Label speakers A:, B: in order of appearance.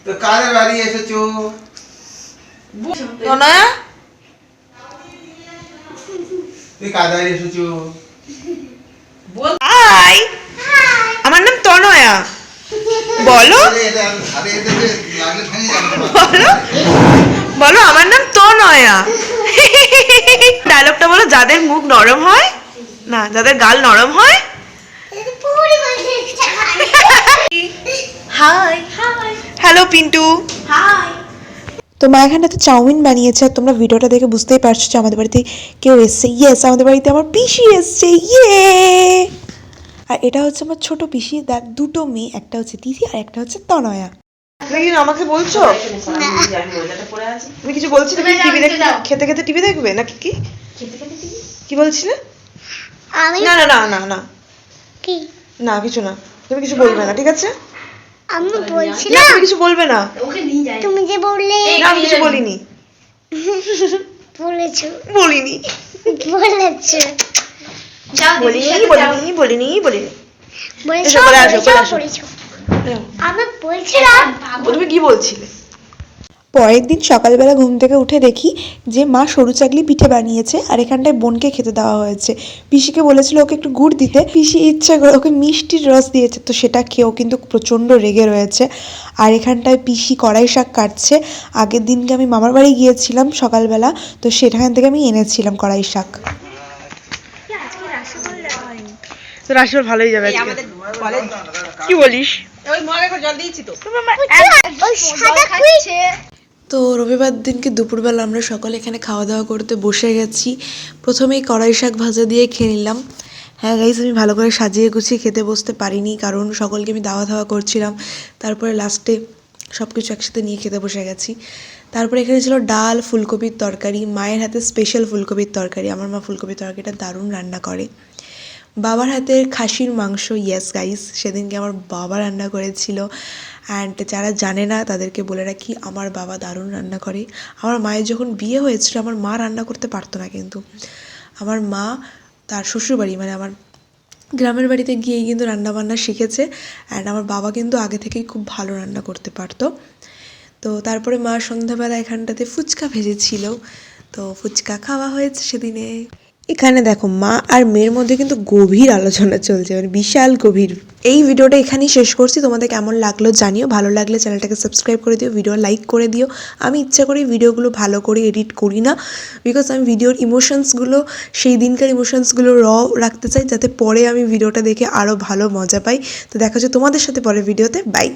A: তো কাদের বাড়ি এসেছো?
B: তনয়া,
A: তুই কাদের বাড়ি এসেছো?
B: হাই, আমার নাম তনয়া। বলো বলো বলো, আমার নাম তনয়া। ডায়লগটা বলো, যাদের মুখ নরম হয় না, যাদের গাল নরম হয়। Hi, hello Pintu. হাই।
C: তো মা এখানটাতে চাউমিন বানিয়েছে, আর তোমরা ভিডিওটা দেখে বুঝতেই পারছো যে আমাদের বাড়িতে কেউ এসছে। ইয়েস, আমাদের বাড়িতে আমার পিসি এসছে, ইয়ে। আর এটা হচ্ছে আমার ছোট পিসি, তার দুটো মেয়ে, একটা হচ্ছে দিদি আর একটা হচ্ছে তনয়া।
B: তুমি কি আমাকে বলছো? তুমি কিছু বলছিলে? তুমি টিভি দেখতে, খেতে খেতে টিভি দেখবে নাকি? কি কি বলছিলে? না না না না না,
D: কি
B: না কিছু না, তুমি কিছু বলবে না, ঠিক আছে?
D: আমি
B: না,
D: বলছিলাম
B: তুমি কিছু বলবে না।
D: তুমি যে বললে
B: না, আমি কিছু বলিনি।
D: বলেছো
B: বলিনি
D: বলেছো
B: বলিনি বলিনি বলিনি বলিনি।
D: বলেছো
B: এসো, বলে আসো, বলে আসো।
D: বলেছো। আমি বলছিলাম
B: তুমি কি বলছিলে?
C: পরের দিন সকালবেলা ঘুম থেকে উঠে দেখি যে মা সরু চাকলি পিঠে বানিয়েছে, আর এখানটায় বোনকে খেতে দেওয়া হয়েছে। পিসিকে বলেছিল ওকে একটু গুড় দিতে, পিসি ইচ্ছা করে ওকে মিষ্টির রস দিয়েছে, তো সেটা খেয়েও কিন্তু প্রচণ্ড রেগে রয়েছে। আর এখানটায় পিসি কড়াই শাক কাটছে। আগের দিনকে আমি মামার বাড়ি গিয়েছিলাম সকালবেলা, তো সেখান থেকে আমি এনেছিলাম কড়াই শাক।
B: তো রাশিফল ভালোই যাবে আজকে। কি বলিস? ওই মগে করে জল দিয়েছি তো।
D: ওই সাদা খুঁজছে
C: তো রবিবার দিনকে দুপুরবেলা আমরা সকলে এখানে খাওয়া দাওয়া করতে বসে গেছি। প্রথমেই কড়াই শাক ভাজা দিয়ে খেয়ে নিলাম। হ্যাঁ গাইস, আমি ভালো করে সাজিয়ে গুছিয়ে খেতে বসতে পারিনি, কারণ সকলকে আমি দাওয়া ধাওয়া করছিলাম। তারপরে লাস্টে সব কিছু একসাথে নিয়ে খেতে বসে গেছি। তারপরে এখানে ছিল ডাল, ফুলকপির তরকারি, মায়ের হাতে স্পেশাল ফুলকপির তরকারি। আমার মা ফুলকপির তরকারিটা দারুণ রান্না করে। বাবার হাতের খাসির মাংস, ইয়েস গাইস, সেদিনকে আমার বাবা রান্না করেছিল। অ্যান্ড যারা জানে না তাদেরকে বলে রাখি, আমার বাবা দারুণ রান্না করে। আমার মায়ের যখন বিয়ে হয়েছিল, আমার মা রান্না করতে পারতো না, কিন্তু আমার মা তার শ্বশুরবাড়ি মানে আমার গ্রামের বাড়িতে গিয়েই কিন্তু রান্নাবান্না শিখেছে। অ্যান্ড আমার বাবা কিন্তু আগে থেকেই খুব ভালো রান্না করতে পারতো। তো তারপরে মা সন্ধ্যাবেলা এখানটাতে ফুচকা ভেজেছিল, তো ফুচকা খাওয়া হয়েছে সেদিনে। এখানে দেখো মা আর মেয়ের মধ্যে কিন্তু গভীর আলোচনা চলছে, মানে বিশাল গভীর। এই ভিডিওটা এখানেই শেষ করছি। তোমাদের কেমন লাগলো জানিও, ভালো লাগলে চ্যানেলটাকে সাবস্ক্রাইব করে দিও, ভিডিও লাইক করে দিও। আমি ইচ্ছা করে ভিডিওগুলো ভালো করে এডিট করি না, বিকজ আমি ভিডিওর ইমোশনসগুলো, সেই দিনকার ইমোশনসগুলো রাখতে চাই, যাতে পরে আমি ভিডিওটা দেখে আরও ভালো মজা পাই। তো দেখা হচ্ছে তোমাদের সাথে পরে ভিডিওতে। বাই।